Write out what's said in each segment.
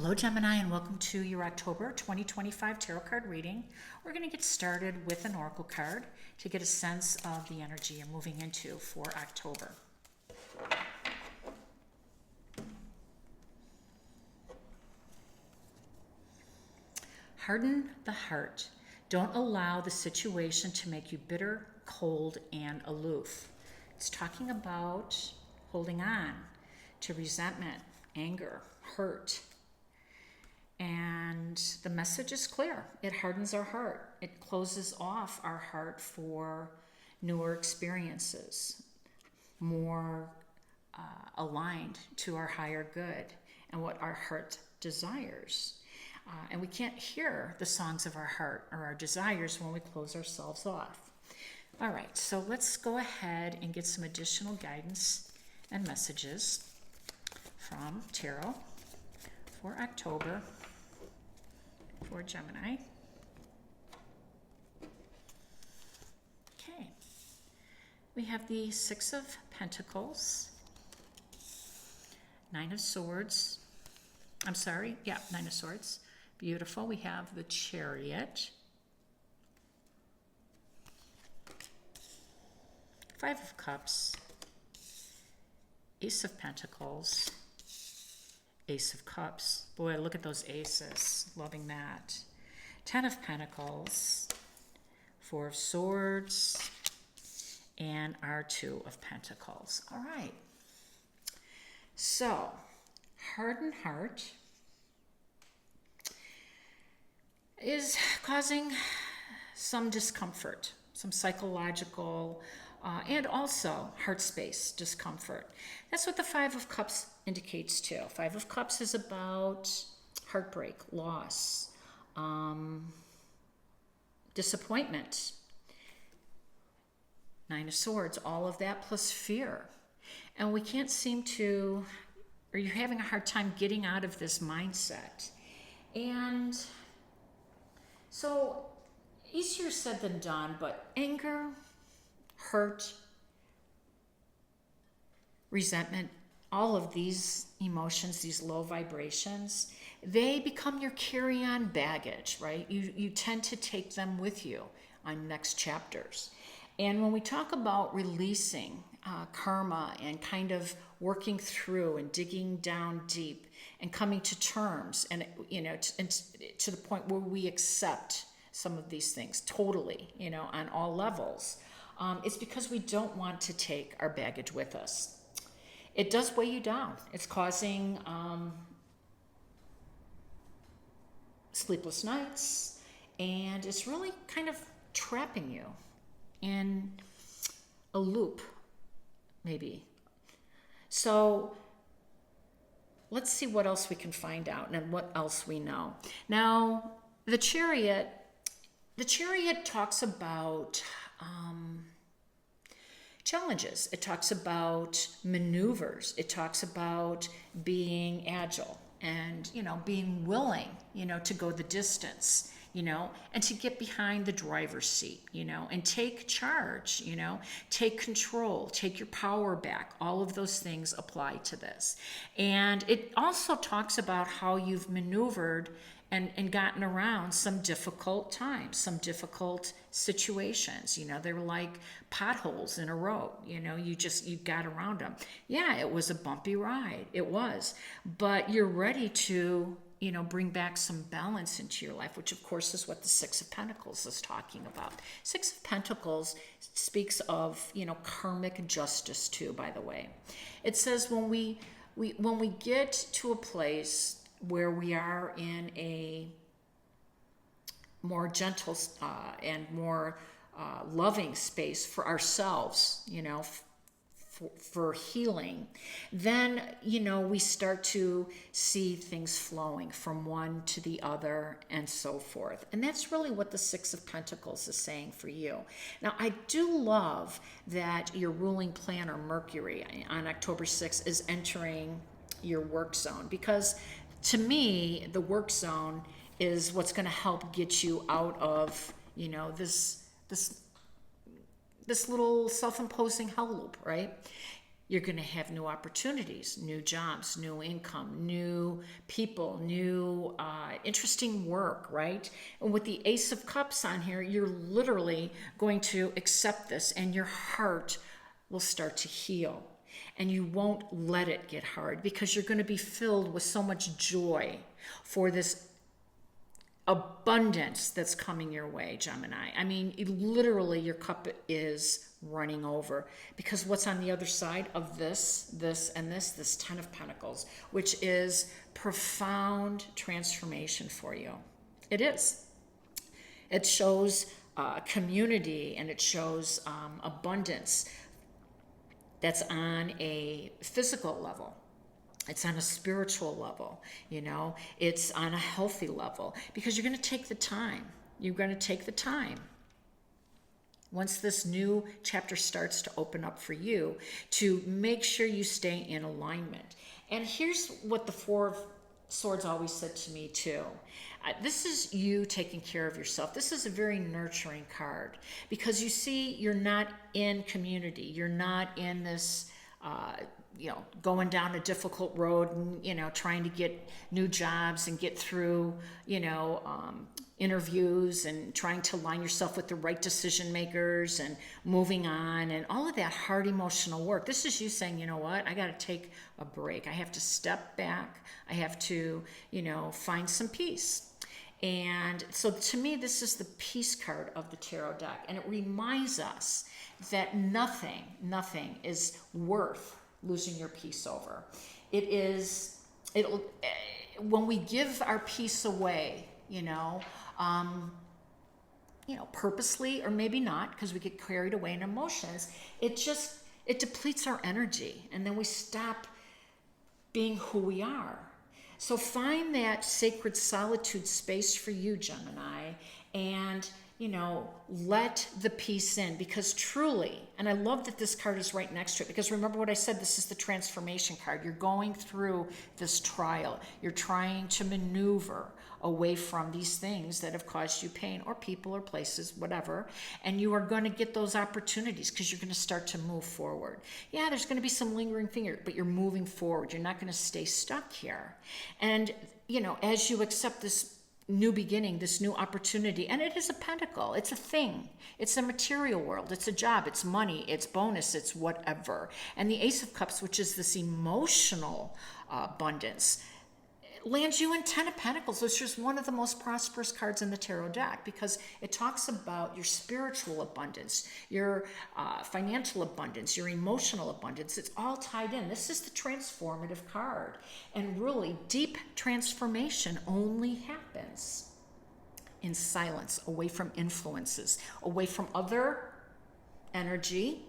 Hello Gemini, and welcome to your October 2025 tarot card reading. We're going to get started with an oracle card to get a sense of the energy you're moving into for October. Harden the heart. Don't allow the situation to make you bitter, cold, and aloof. It's talking about holding on to resentment, anger, hurt. And the message is clear. It hardens our heart. It closes off our heart for newer experiences, more aligned to our higher good and what our heart desires. And we can't hear the songs of our heart or our desires when we close ourselves off. All right, so let's go ahead and get some additional guidance and messages from tarot for October for Gemini. Okay, we have the Six of Pentacles, Nine of Swords. Nine of Swords. Beautiful. We have the Chariot, Five of Cups, Ace of Pentacles, Ace of Cups. Boy, look at those aces. Loving that. Ten of Pentacles, Four of Swords, and our Two of Pentacles. All right. So, hardened heart is causing some discomfort, some psychological and also heart space discomfort. That's what the Five of Cups indicates too. Five of Cups is about heartbreak, loss, disappointment. Nine of Swords, all of that plus fear. And we can't seem to, or you're having a hard time getting out of this mindset. And so easier said than done, but anger, hurt, resentment, all of these emotions, these low vibrations, they become your carry-on baggage, right? You tend to take them with you on next chapters. And when we talk about releasing karma and kind of working through and digging down deep and coming to terms and, to the point where we accept some of these things totally, on all levels, it's because we don't want to take our baggage with us. It does weigh you down. It's causing sleepless nights, and it's really kind of trapping you in a loop, maybe. So let's see what else we can find out and what else we know. Now, the Chariot talks about challenges. It talks about maneuvers. It talks about being agile and, being willing, to go the distance, and to get behind the driver's seat, and take charge, take control, take your power back. All of those things apply to this. And it also talks about how you've maneuvered and gotten around some difficult times, some difficult situations. They were like potholes in a road. You got around them. Yeah, it was a bumpy ride. It was. But you're ready to, bring back some balance into your life, which of course is what the Six of Pentacles is talking about. Six of Pentacles speaks of, karmic justice too, by the way. It says when we get to a place where we are in a more gentle and more loving space for ourselves, for healing, then, we start to see things flowing from one to the other and so forth. And that's really what the Six of Pentacles is saying for you. Now, I do love that your ruling planet, Mercury, on October 6th is entering your work zone, because to me, the work zone is what's going to help get you out of, this little self-imposing hell loop, right? You're going to have new opportunities, new jobs, new income, new people, new interesting work, right? And with the Ace of Cups on here, you're literally going to accept this, and your heart will start to heal. And you won't let it get hard, because you're going to be filled with so much joy for this abundance that's coming your way, Gemini. I mean, literally your cup is running over, because what's on the other side of this Ten of Pentacles, which is profound transformation for you. It is. It shows community, and it shows abundance that's on a physical level. It's on a spiritual level, you know, it's on a healthy level, because you're going to take the time. You're going to take the time, once this new chapter starts to open up for you, to make sure you stay in alignment. And here's what the Four of Swords always said to me too. This is you taking care of yourself. This is a very nurturing card, because you see, you're not in community. You're not in this going down a difficult road and, trying to get new jobs and get through, interviews, and trying to line yourself with the right decision makers and moving on and all of that hard emotional work. This is you saying, you know what, I got to take a break. I have to step back. I have to, find some peace. And so to me, this is the peace card of the tarot deck. And it reminds us that nothing is worth losing your peace over. When we give our peace away, purposely or maybe not, because we get carried away in emotions, it depletes our energy, and then we stop being who we are. So find that sacred solitude space for you, Gemini, and let the peace in, because truly, and I love that this card is right next to it, because remember what I said, this is the transformation card. You're going through this trial. You're trying to maneuver away from these things that have caused you pain, or people or places, whatever, and you are going to get those opportunities, because you're going to start to move forward. Yeah, there's going to be some lingering fear, but you're moving forward. You're not going to stay stuck here. And, as you accept this new beginning, this new opportunity, and it is a pentacle, it's a thing, it's a material world, it's a job, it's money, it's bonus, it's whatever. And the Ace of Cups, which is this emotional abundance, lands you in Ten of Pentacles, which is one of the most prosperous cards in the tarot deck, because it talks about your spiritual abundance, your financial abundance, your emotional abundance. It's all tied in. This is the transformative card. And really, deep transformation only happens in silence, away from influences, away from other energy,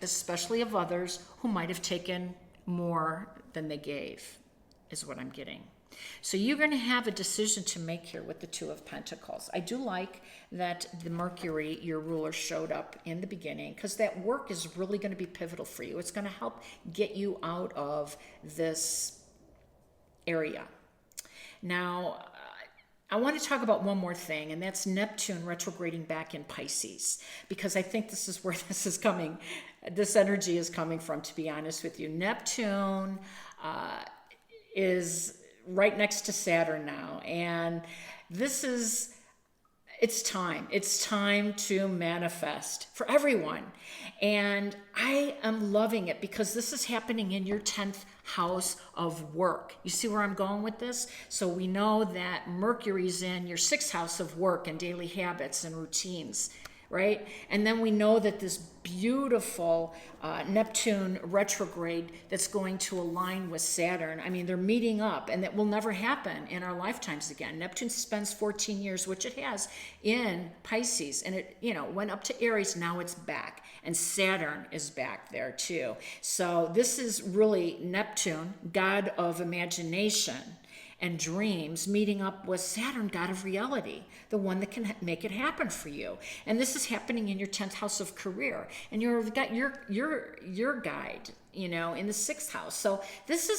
especially of others who might have taken more than they gave, is what I'm getting. So you're going to have a decision to make here with the Two of Pentacles. I do like that the Mercury, your ruler, showed up in the beginning, because that work is really going to be pivotal for you. It's going to help get you out of this area. Now, I want to talk about one more thing, and that's Neptune retrograding back in Pisces, because I think this is where this is coming. This energy is coming from, to be honest with you. Neptune is right next to Saturn now, and it's time to manifest for everyone. And I am loving it, because this is happening in your 10th house of work. You see where I'm going with this? So we know that Mercury's in your 6th house of work and daily habits and routines, right? And then we know that this beautiful Neptune retrograde that's going to align with Saturn, I mean, they're meeting up, and that will never happen in our lifetimes again. Neptune spends 14 years, which it has, in Pisces, and it went up to Aries. Now it's back, and Saturn is back there too. So this is really Neptune, god of imagination and dreams, meeting up with Saturn, god of reality, the one that can make it happen for you. And this is happening in your 10th house of career. And you've got your guide in the 6th house. So this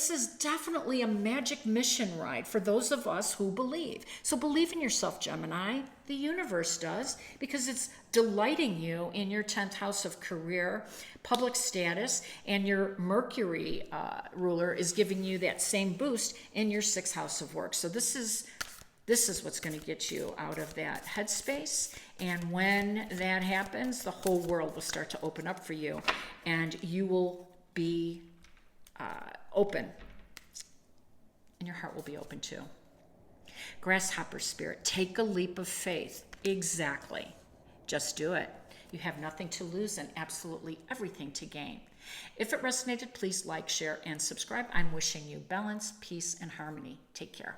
is definitely a magic mission ride for those of us who believe. So believe in yourself, Gemini. The universe does, because it's delighting you in your 10th house of career, public status, and your Mercury ruler is giving you that same boost in your 6th house of work. So this is what's going to get you out of that headspace. And when that happens, the whole world will start to open up for you, and you will be open, and your heart will be open too. Grasshopper spirit, take a leap of faith. Exactly. Just do it. You have nothing to lose and absolutely everything to gain. If it resonated, please like, share, and subscribe. I'm wishing you balance, peace, and harmony. Take care.